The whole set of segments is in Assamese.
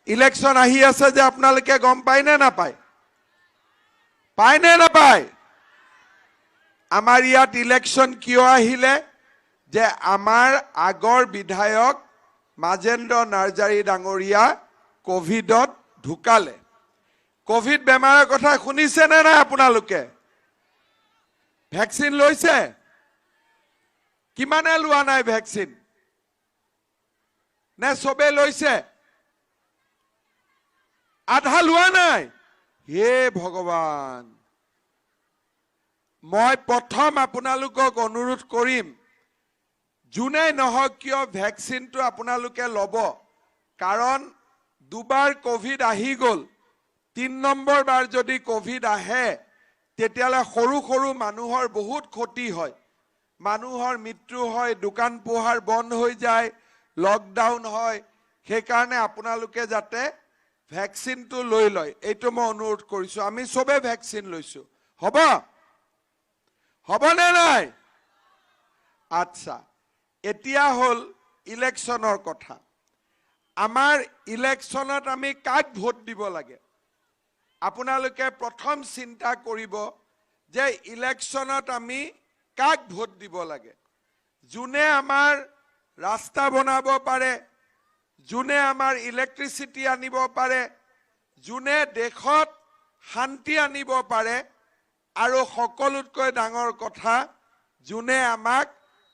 ইলেকশন আহি আছে যে আপোনালোকে গম পায় নে নাপায়? পায় নে নাপায়? আমাৰ ইয়াত ইলেকশন কিয় আহিলে? যে আমাৰ আগৰ বিধায়ক মাজেন্দ্ৰ নাৰ্জাৰী ডাঙৰীয়া কোভিডত ঢুকালে। কোভিড বেমাৰৰ কথা শুনিছে নে নাই আপোনালোকে? ভ্যাকসিন লৈছে? কিমানে লোৱা নাই ভ্যাকসিন? নে সবে লৈছে? আধা লোৱা নাই? হে ভগৱান, মই প্ৰথম আপোনালোকক অনুৰোধ কৰিম, যোনে নহওক কিয় ভ্যাকসিনটো আপোনালোকে ল'ব। কাৰণ দুবাৰ কোভিড আহি গ'ল, 3 নম্বৰ বাৰ যদি কোভিড আহে তেতিয়ালে সৰু সৰু মানুহৰ বহুত ক্ষতি হয়, মানুহৰ মৃত্যু হয়, দোকান পোহাৰ বন্ধ হৈ যায়, লকডাউন হয়। সেইকাৰণে আপোনালোকে যাতে ভ্যাকসিনটো লৈ লয়, এইটো মই অনুৰোধ কৰিছো। আমি সবে ভ্যাকসিন লৈছো, হ'ব? হ'ব নে নাই? আচ্ছা, এতিয়া হল ইলেকশনৰ কথা। আমাৰ ইলেকশনত আমি কাক ভোট দিব লাগে? আপোনালোকে প্ৰথম চিন্তা কৰিব যে ইলেকশনত আমি কাক ভোট দিব লাগে। যোনে আমাৰ ৰাস্তা বনাব পাৰে, যোনে আমাৰ ইলেক্ট্ৰিচিটি আনিব পাৰে, যোনে দেশত শান্তি আনিব পাৰে, আৰু সকলোতকৈ ডাঙৰ কথা, যোনে আমাক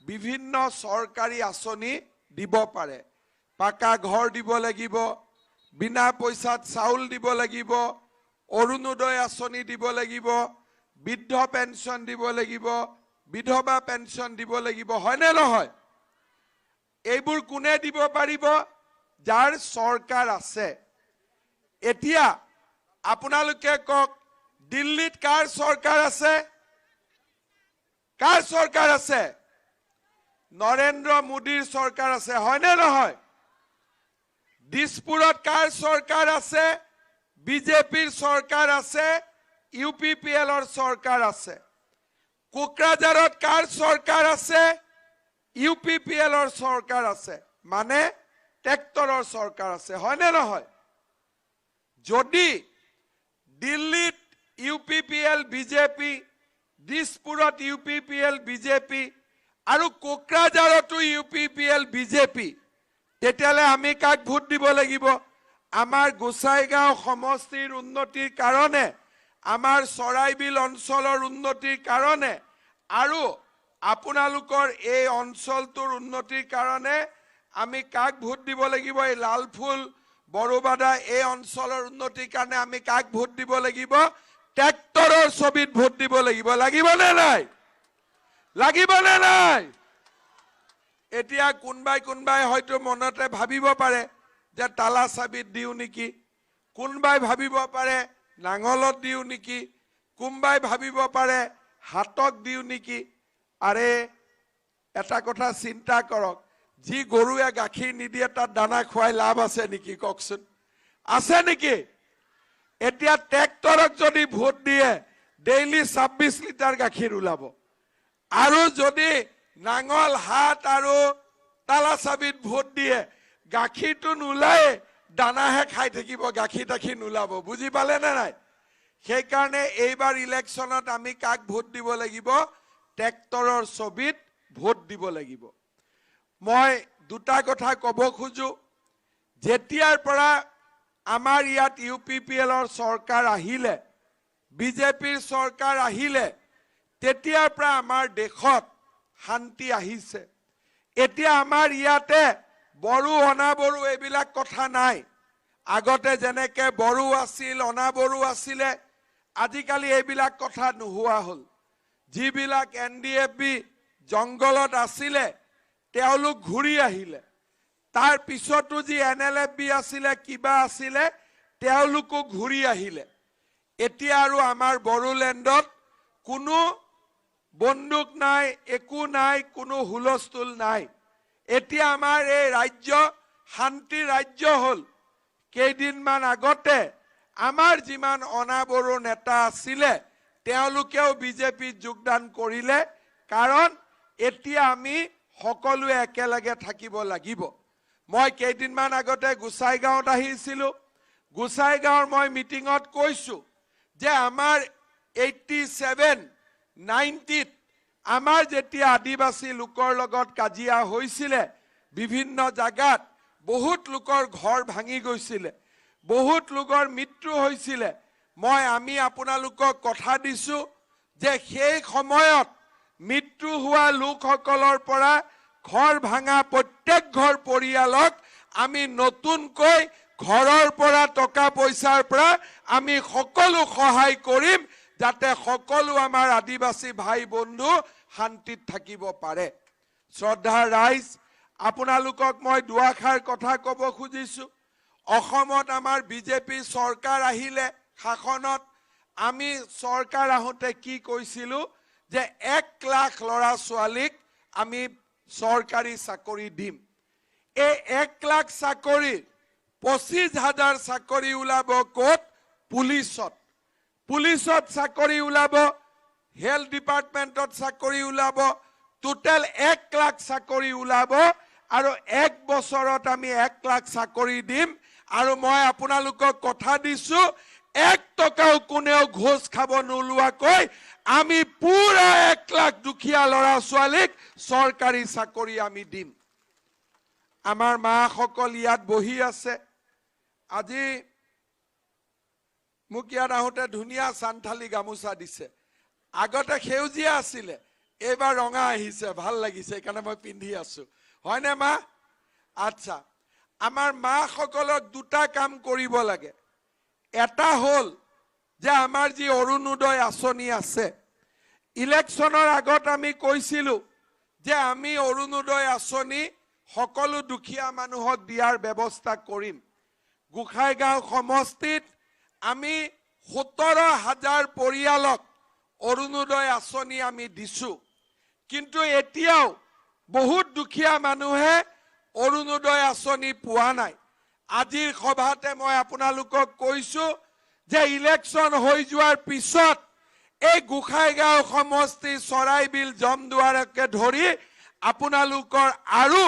বিভিন্ন চৰকাৰী আঁচনি দিব পাৰে। পাকা ঘৰ দিব লাগিব, বিনা পইচাত চাউল দিব লাগিব, অৰুণোদয় আঁচনি দিব লাগিব, বৃদ্ধ পেঞ্চন দিব লাগিব, বিধৱা পেঞ্চন দিব লাগিব, হয়নে নহয়? এইবোৰ কোনে দিব পাৰিব? যাৰ চৰকাৰ আছে। এতিয়া আপোনালোকে কওক, দিল্লীত কাৰ চৰকাৰ আছে? কাৰ চৰকাৰ আছে? নৰেন্দ্ৰ মোদীৰ চৰকাৰ আছে, হয়নে নহয়? দিছপুৰত কাৰ চৰকাৰ আছে? বিজেপিৰ চৰকাৰ আছে, ইউপিপিএলৰ চৰকাৰ আছে। কোকৰাঝাৰত কাৰ চৰকাৰ আছে? ইউপিপিএলৰ চৰকাৰ আছে, মানে ট্ৰেক্টৰৰ চৰকাৰ আছে, হয়নে নহয়? যদি দিল্লীত ইউপিপিএল বিজেপি, দিছপুৰত ইউপিপিএল বিজেপি আৰু কোকৰাঝাৰতো ইউপিপিএল বিজেপি, তেতিয়ালে আমি কাক ভোট দিব লাগিব? আমাৰ গোসাইগাঁও সমষ্টিৰ উন্নতিৰ কাৰণে, আমাৰ চৰাইবিল অঞ্চলৰ উন্নতিৰ কাৰণে, আৰু আপোনালোকৰ এই অঞ্চলটোৰ উন্নতিৰ কাৰণে আমি কাক ভোট দিব লাগিব? এই লালফুল বড়োবাদা এই অঞ্চলৰ উন্নতিৰ কাৰণে আমি কাক ভোট দিব লাগিব? ট্ৰেক্টৰৰ ছবিত ভোট দিব লাগিব। লাগিব নে নাই? লাগিব নে নাই? এতিয়া কোনবাই হয়তো মনতে ভাবিব পাৰে যে তালা চাবিত দিও নেকি, কোনবাই ভাবিব পাৰে নাঙলত দিও নেকি, কোনবাই ভাবিব পাৰে হাতক দিও নেকি। আৰে এটা কথা চিন্তা কৰক, যি গৰুৱে গাখীৰ নিদিয়ে তাত দানা খুৱাই লাভ আছে নেকি? কওকচোন, আছে নেকি? এতিয়া ট্ৰেক্টৰক যদি ভোট দিয়ে ডেইলি 26 লিটাৰ গাখীৰ ওলাব, আৰু যদি নাঙল হাত আৰু তালা চাবিত ভোট দিয়ে গাখীৰটো নোলায়, দানাহে খাই থাকিব, গাখীৰ তাখীৰ নোলাব। বুজি পালে নে নাই? সেইকাৰণে এইবাৰ ইলেকশনত আমি কাক ভোট দিব লাগিব? ট্ৰেক্টৰৰ ছবিত ভোট দিব লাগিব। মই দুটা কথা কব খোজো। যেতিয়াৰ পৰা আমাৰ ইয়াত ইউপিপিএলৰ চৰকাৰ আহিলে, বিজেপিৰ চৰকাৰ আহিলে, তেতিয়াৰ পৰা আমাৰ দেশত শান্তি আহিছে। এতিয়া আমাৰ ইয়াতে বড়ো অনাবড়ো এইবিলাক কথা নাই। আগতে যেনেকে বড়ো আছিল, অনাবড়ো আছিলে, আজিকালি এইবিলাক কথা নোহোৱা হল। যিবিলাক এনডিএফবি জংগলত আছিলে তেওঁলোক ঘূৰি আহিলে, তাৰ পিছতো যি এনএলএফবি আছিলে, কিবা আছিলে, তেওঁলোকো ঘূৰি আহিলে। এতিয়া আৰু আমাৰ বড়োলেণ্ডত কোনো বন্দুক নাই, একো নাই, কোনো হুলস্থুল নাই। এতিয়া আমাৰ এই ৰাজ্য শান্তি ৰাজ্য হল। কেইদিনমান আগতে আমাৰ যিমান অনাবড়ো নেতা আছিলে তেওঁলোকেও বিজেপিত যোগদান কৰিলে, কাৰণ এতিয়া আমি সকলোৱে একেলগে থাকিব লাগিব। মই কেইদিনমান আগতে গোসাইগাঁৱত আহিছিলোঁ গোসাইগাঁৱৰ মই মিটিঙত কৈছো যে আমাৰ 87 90 আমাৰ যেতিয়া আদিবাসী লোকৰ লগত কাজিয়া হৈছিলে বিভিন্ন জায়গাত বহুত লোকৰ ঘৰ ভাঙি গৈছিলে বহুত লোকৰ মৃত্যু হৈছিলে মই আমি আপোনালোকক কথা দিছো যে সেই সময়ত মৃত্যু হোৱা লোকসকলৰ পৰা ঘৰ ভাঙা প্ৰত্যেক ঘৰ পৰিয়ালক আমি নতুনকৈ ঘৰৰ পৰা টকা পইচাৰ পৰা আমি সকলো সহায় কৰিম যাতে সকলো আমাৰ আদিবাসী ভাই বন্ধু শান্তিত থাকিব পাৰে শ্ৰদ্ধা ৰাইজ আপোনালোকক মই দুআষাৰ কথা ক'ব খুজিছো অসমত আমাৰ বিজেপি চৰকাৰ আহিলে শাসনত আমি চৰকাৰ আহোতে কি কৈছিলো যে 1 লাখ লৰা ছোৱালীক আমি চৰকাৰী চাকৰি দিম এই 1 লাখ চাকৰি 25,000 চাকৰি ওলাব ক'ত পুলিচত চাকৰি ওলাব হেলথ ডিপাৰ্টমেন্টত চাকৰি ওলাব টোটাল 1 লাখ চাকৰি ওলাব আৰু 1 বছৰত আমি 1 লাখ চাকৰি দিম আৰু মই আপোনালোকক কথা দিছো 1 টকাও কোনেও ঘোষ খাব নোলোৱাকৈ আমি পুৰা 1 লাখ দুখীয়া লৰা ছোৱালীক চৰকাৰী চাকৰি আমি দিম আমাৰ মাসকল ইয়াত বহি আছে আজি মোক ইয়াত আহোঁতে ধুনীয়া সান্থালী গামোচা দিছে আগতে সেউজীয়া আছিলে এইবাৰ ৰঙা আহিছে ভাল লাগিছে কাৰণে মই পিন্ধি আছো হয়নে মা আচ্ছা আমাৰ মাসকলক দুটা কাম কৰিব লাগে এটা হল যে আমাৰ যি অৰুণোদয় আঁচনি আছে ইলেকশ্যনৰ আগত আমি কৈছিলো যে আমি অৰুণোদয় আঁচনি সকলো দুখীয়া মানুহক দিয়াৰ ব্যৱস্থা কৰিম গোসাইগাঁও সমষ্টিত আমি 17,000 পৰিয়ালক অৰুণোদয় আঁচনি আমি দিছো কিন্তু এতিয়াও বহুত দুখীয়া মানুহে অৰুণোদয় আঁচনি পোৱা নাই আজিৰ সভাতে মই আপোনালোকক কৈছো যে ইলেকশ্যন হৈ যোৱাৰ পিছত এই গোসাইগাঁও সমষ্টি চৰাইবিল জমদুৱাৰকে ধৰি আপোনালোকৰ আৰু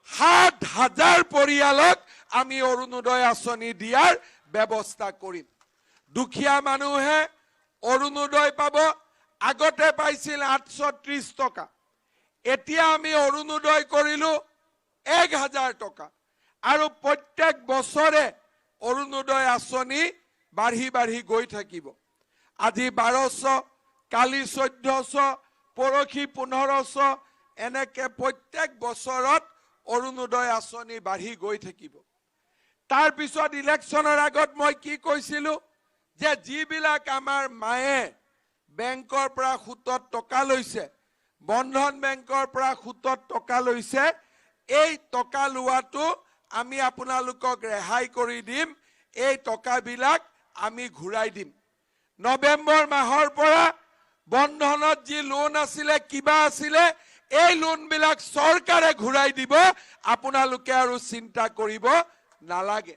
7,000 পৰিয়ালক আমি অৰুণোদয় আঁচনি দিয়াৰ ব্যৱস্থা কৰিম দুখীয়া মানুহে অৰুণোদয় পাব আগতে পাইছিল 830 টকা এতিয়া আমি অৰুণোদয় কৰিলো 1,000 টকা আৰু প্ৰত্যেক বছৰে অৰুণোদয় আঁচনি বাঢ়ি গৈ থাকিব আজি 1200 কালি 1400 পৰখি 1500 এনেকে প্ৰত্যেক বছৰত অৰুণোদয় আঁচনি বাঢ়ি গৈ থাকিব তাৰ পিছত ইলেকশ্যনৰ আগত মই কি কৈছিলো যে যিবিলাক আমাৰ মায়ে বেংকৰ পৰা সুতত টকা লৈছে বন্ধন বেংকৰ পৰা সুতত টকা লৈছে এই টকা লোৱাটো আমি আপোনালোকক ৰেহাই কৰি দিম এই টকাবিলাক আমি ঘূৰাই দিম নৱেম্বৰ মাহৰ পৰা বন্ধনত যি লোন আছিলে কিবা আছিলে এই লোনবিলাক চৰকাৰে ঘূৰাই দিব আপোনালোকে আৰু চিন্তা কৰিব নালাগে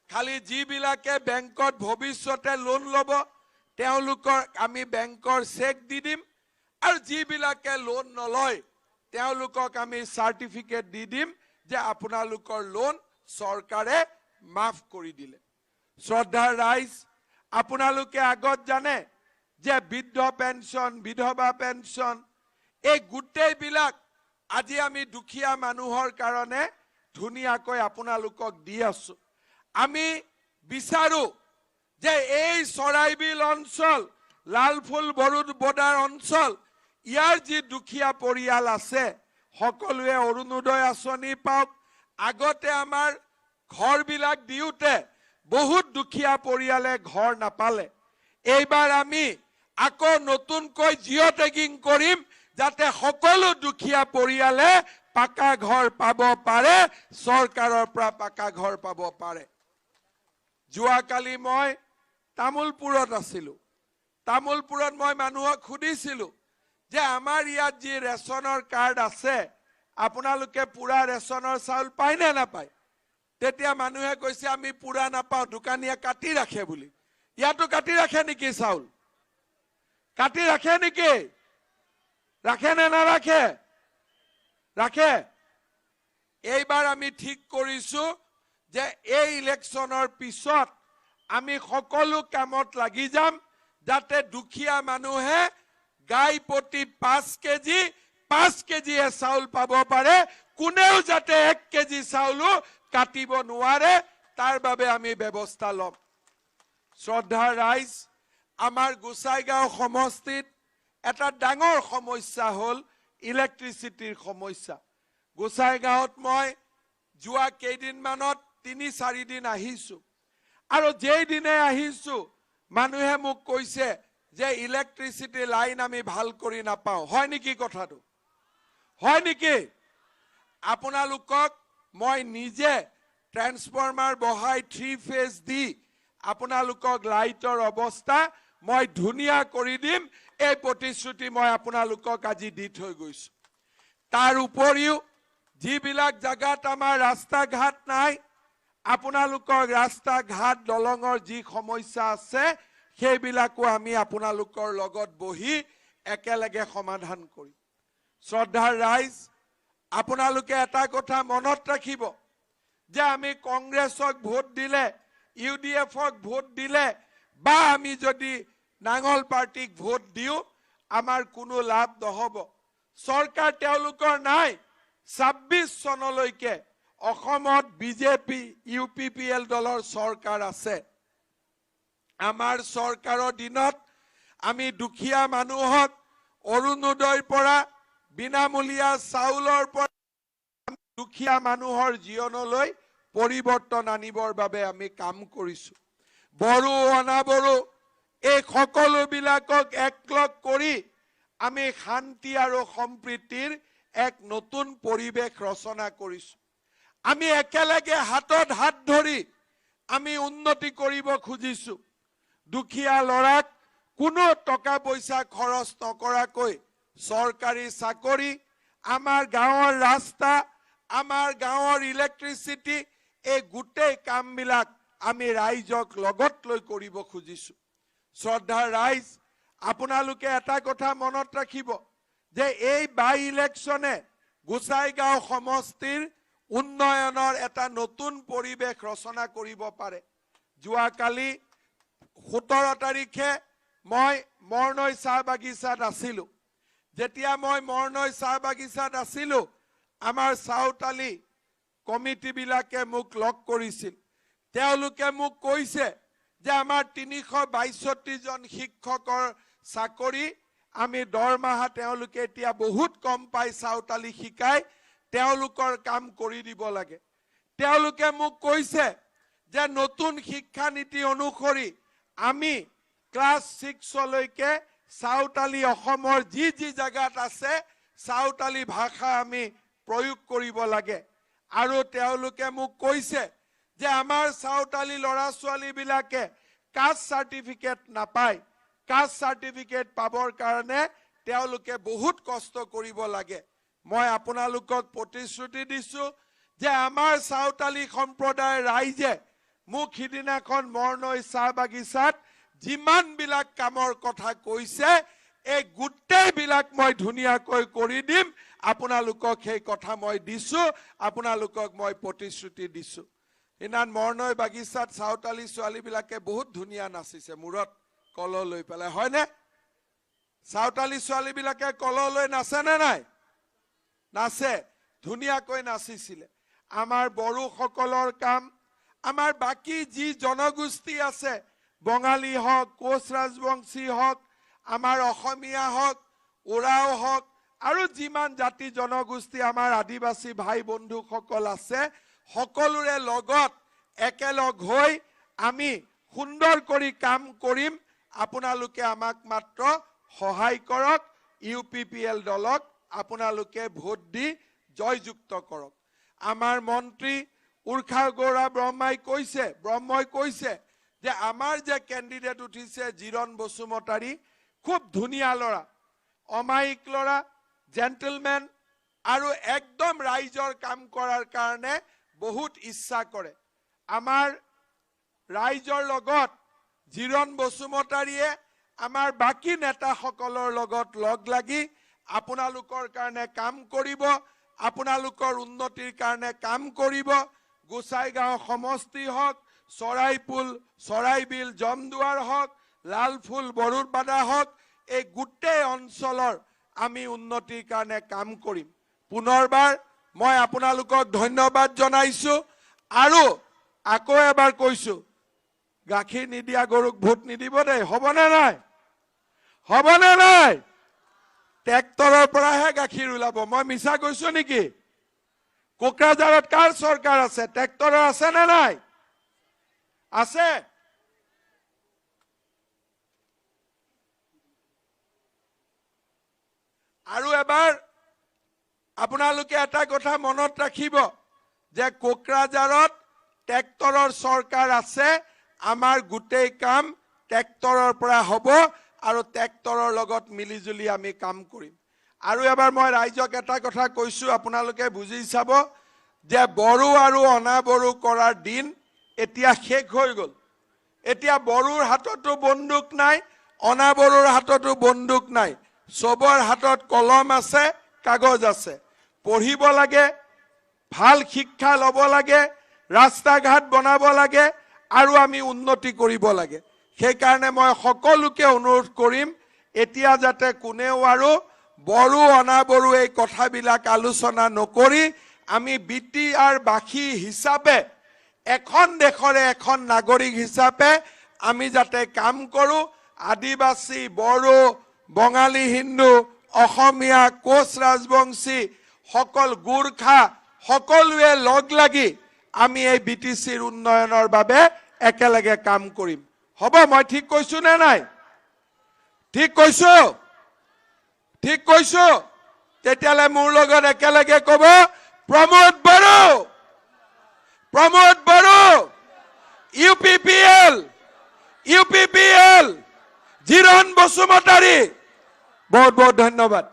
খালি যিবিলাকে বেংকত ভৱিষ্যতে লোন ল'ব তেওঁলোকৰ আমি বেংকৰ চেক দি দিম আৰু যিবিলাকে লোন নলয় তেওঁলোকক আমি সাৰ্টিফিকেট দি দিম যে আপোনালোকৰ লোন চৰকাৰে মাফ কৰি দিলে শ্ৰদ্ধা ৰাইজ আপোনালোকে আগত জানে যে বৃদ্ধ পেঞ্চন বিধৱা পেঞ্চন এই গোটেইবিলাক আজি আমি দুখীয়া মানুহৰ কাৰণে ধুনীয়াকৈ আপোনালোকক দি আছো আমি বিচাৰো যে এই চৰাইবিল অঞ্চল লালফুল বৰুডাৰ অঞ্চল ইয়াৰ যি দুখীয়া পৰিয়াল আছে সকলোৱে অৰুণোদয় আঁচনি পাওক আগতে আমাৰ ঘৰবিলাক দিওতে বহুত দুখীয়া পৰিয়ালে ঘৰ নাপালে এইবাৰ আমি আকৌ নতুনকৈ জিঅ' টেগিং কৰিম যাতে সকলো দুখীয়া পৰিয়ালে পাকা ঘৰ পাব পাৰে চৰকাৰৰ পৰা পাকা ঘৰ পাব পাৰে যোৱাকালি মই তামুলপুৰত আছিলো তামুলপুৰত মই মানুহক সুধিছিলো যে আমাৰ ইয়াত যি ৰেচনৰ কাৰ্ড আছে আপোনালোকে পুৰা ৰেচনৰ চাউল পায় নে নাপায় তেতিয়া মানুহে কৈছে আমি পুৰা নাপাওঁ দোকানীয়ে কাটি ৰাখে বুলি ইয়াতো কাটি ৰাখে নেকি চাউল কাটি ৰাখে নেকি ৰাখে নে নাৰাখে ৰাখে এইবাৰ আমি ঠিক কৰিছো যে এই ইলেকশ্যনৰ পিছত আমি সকলো কামত লাগি যাম যাতে দুখীয়া মানুহে গাই প্ৰতি 5 কেজি চাউল পাব পাৰে কোনেও যাতে 1 কেজি চাউলো কাটিব নোৱাৰে তাৰ বাবে আমি ব্যৱস্থা লম শ্ৰদ্ধা ৰাইজ আমাৰ গোসাইগাঁও সমষ্টিত এটা ডাঙৰ সমস্যা হল ইলেক্ট্ৰিচিটিৰ সমস্যা গোসাইগাঁৱত মই যোৱা কেইদিনমানত 3-4 দিন আহিছো আৰু যেই দিনে আহিছো মানুহে মোক কৈছে যে ইলেক্ট্ৰিচিটি লাইন আমি ভাল কৰি নাপাও হয় নেকি কথাটো হয় নেকি আপোনালোকক মই নিজে ট্ৰান্সফৰ্মাৰ বহাই 3 ফেজ দি আপোনালোকক লাইটৰ অৱস্থা মই ধুনিয়া কৰি দিম এই প্ৰতিশ্ৰুতি মই আপোনালোকক আজি দি থৈ গৈছো তাৰ উপৰিও যিবিলাক জাগাত আমাৰ ৰাস্তা ঘাট নাই আপোনালোকৰ ৰাস্তা ঘাট দলঙৰ যি সমস্যা আছে সেইবিলাকো আমি আপোনালোকৰ লগত বহি একেলগে সমাধান কৰিম শ্ৰদ্ধাৰ ৰাইজ আপোনালোকে এটা কথা মনত ৰাখিব যে আমি কংগ্ৰেছক ভোট দিলে ইউডিএফক ভোট দিলে বা আমি যদি নাঙল পাৰ্টিক ভোট দিও আমাৰ কোনো লাভ নহব সৰকাৰ তেওঁলোকৰ নাই 26 চনলৈকে অসমত বিজেপি ইউপিপিএল দলৰ সৰকাৰ আছে আমাৰ সৰকাৰৰ দিনত আমি দুখীয়া মানুহক অৰুণোদয়ৰ পৰা বিনামূলীয়া চাউলৰ পৰা দুখীয়া মানুহৰ জীৱনলৈ পৰিৱৰ্তন আনিবৰ বাবে আমি কাম কৰিছো বড়ো অনাবড়ো এই সকলোবিলাকক একলগ কৰি আমি শান্তি আৰু সম্প্ৰীতিৰ এক নতুন পৰিবেশ ৰচনা কৰিছো আমি একেলগে হাতত হাত ধৰি আমি উন্নতি কৰিব খুজিছো দুখীয়া লৰাক কোনো টকা পইচা খৰচ নকৰাকৈ সৰকাৰি চাকৰি আমাৰ গাঁৱৰ ৰাস্তা আমাৰ গাঁৱৰ ইলেক্ট্ৰিচিটি এই গুটেই কামবিলাক আমি ৰাইজক লগত লৈ কৰিব খুজিছো শ্ৰদ্ধাৰ ৰাইজ আপোনালোকে এটা কথা মনত ৰাখিব যে এই বাই ইলেকশ্যনে গোসাইগাঁও সমষ্টিৰ উন্নয়নৰ এটা নতুন পৰিবেশ ৰচনা কৰিব পাৰে যোৱাকালি 17 তাৰিখে মই মৰনৈ চাহ বাগিচাত আছিলো যেতিয়া মই মৰনৈ চাহ বাগিচাত আছিলো আমাৰ সাউতালি কমিটি বিলাকে মোক লগ কৰিছিল তেওঁলোকে মোক কৈছে যে আমাৰ 362 জন শিক্ষকৰ চাকৰি আমি দৰমহা তেওঁলোকে এতিয়া বহুত কম পাই সাউতালি শিকাই তেওঁলোকৰ কাম কৰি দিব লাগে তেওঁলোকে মোক কৈছে যে নতুন শিক্ষা নীতি অনুসৰি আমি ক্লাস 6 লৈকে সাউতালি অসমৰ যি যি জাগাত আছে সাউতালি ভাষা আমি প্ৰয়োগ কৰিব লাগে আৰু তেওঁলোকে মোক কৈছে যে আমাৰ সাউতালি লৰা ছোৱালী বিলাকে কাষ্ট সাৰ্টিফিকেট নাপায় কাষ্ট সাৰ্টিফিকেট পাবৰ কাৰণে তেওঁলোকে বহুত কষ্ট কৰিব লাগে মই আপোনালোকক প্ৰতিশ্ৰুতি দিছো যে আমাৰ সাউতালি সম্প্ৰদায়ৰ ৰাইজে মোক হিদিনাখন মৰনৈ চাহ বাগিচাত যিমান বিলাক কামৰ কথা কৈছে এই গুটেই বিলাক মই ধুনিয়াকৈ কৰি দিম আপোনালোকক সেই কথা মই দিছো আপোনালোকক মই প্ৰতিশ্ৰুতি দিছো ইনান মৰনৈ বাগিচাত সাউতালি ছোৱালী বিলাকে বহুত ধুনিয়া নাচিছে মূৰত কল লৈ পেলাই হয়নে সাউতালি ছোৱালী বিলাকে কল লৈ নাচে নে নাই নাচে ধুনিয়াকৈ নাচিছিলে আমাৰ বড়ো সকলৰ কাম আমাৰ বাকি যি জনগোষ্ঠী আছে বঙালী হক কোচ ৰাজবংশী হক আমাৰ অসমীয়া হক ওৰাও হক আৰু যিমান জাতি জনগোষ্ঠী আমাৰ আদিবাসী ভাই বন্ধু সকল আছে সকলোৰে লগত একেলগ হৈ আমি সুন্দৰ কৰি কাম কৰিম আপোনালোকে আমাক মাত্ৰ সহায় কৰক ইউপিপিএল দলক আপোনালোকে ভোট দি জয়যুক্ত কৰক আমাৰ মন্ত্ৰী উৰ্খা গৌৰা ব্ৰহ্মই কৈছে যে আমাৰ যে ক্যান্ডিডেট উঠিছে জিৰণ বসুমতাৰী খুব ধুনিয়া লৰা অমায়িক লৰা জেন্টলম্যান আৰু একদম ৰাইজৰ কাম কৰাৰ কাৰণে বহুত ইচ্ছা কৰে আমাৰ ৰাইজৰ লগত জিৰণ বসুমতাৰীয়ে আমাৰ বাকি নেতা সকলৰ লগত লগ লাগি আপোনালোকৰ কাৰণে কাম কৰিব আপোনালোকৰ উন্নতিৰ কাৰণে কাম কৰিব। গোসাইগাঁও সমষ্টি হওক, চৰাইপুল, চৰাইবিল, জমদুৱাৰ হওক, লালফুল, বৰুৰবাদা হওক, এই গোটেই অঞ্চলৰ আমি উন্নতিৰ কাৰণে কাম কৰিম। পুনৰবাৰ মই আপোনালোকক ধন্যবাদ জনাইছো আৰু আকৌ এবাৰ কৈছো, গাখীৰ নিদিয়া গৰুক ভোট নিদিব দেই। হ'বনে নাই? হ'বনে নাই? ট্ৰেক্টৰৰ পৰাহে গাখীৰ ওলাব। মই মিছা কৈছো নেকি? কোকৰাঝাৰত কাৰ চৰকাৰ আছে? ট্ৰেক্টৰৰ আছে নে নাই? আছে। আৰু এবাৰ আপোনালোকে এটা কথা মনত ৰাখিব যে কোকৰাঝাৰত ট্ৰেক্টৰৰ চৰকাৰ আছে। আমাৰ গোটেই কাম ট্ৰেক্টৰৰ পৰা হ'ব আৰু ট্ৰেক্টৰৰ লগত মিলিজুলি আমি কাম কৰিম। আৰু এবাৰ মই ৰাইজক এটা কথা কৈছো, আপোনালোকে বুজি চাব যে বড়ো আৰু অনা বড়ো কৰাৰ দিন এতিয়া শেষ হৈ গ'ল। এতিয়া বড়োৰ হাততো বন্দুক নাই, অনা বড়োৰ হাততো বন্দুক নাই। চবৰ হাতত কলম আছে, কাগজ আছে। পঢ়িব লাগে, ভাল শিক্ষা ল'ব লাগে, ৰাস্তা ঘাট বনাব লাগে আৰু আমি উন্নতি কৰিব লাগে। সেইকাৰণে মই সকলোকে অনুৰোধ কৰিম, এতিয়া যাতে কোনেও আৰু বড়ো অনা বড়ো এই কথাবিলাক আলোচনা নকৰি আমি BTR বাসী হিচাপে, এখন দেশৰে এখন নাগৰিক হিচাপে আমি যাতে কাম কৰোঁ। আদিবাসী, বড়ো, বঙালী, হিন্দু, অসমীয়া, কোচ ৰাজবংশী, সকল গোৰ্খা সকলোৱে লগ লাগি আমি এই BTCৰ উন্নয়নৰ বাবে একেলগে কাম কৰিম। হ'ব? মই ঠিক কৈছো নে নাই? ঠিক কৈছো? ঠিক কৈছো? তেতিয়ালে মোৰ লগত একেলগে ক'ব, প্ৰমোদ বড়ো, প্ৰমোদ বড়ো, UPPL, UPPL, জিৰণ বসুমতাৰী। বহুত বহুত ধন্যবাদ।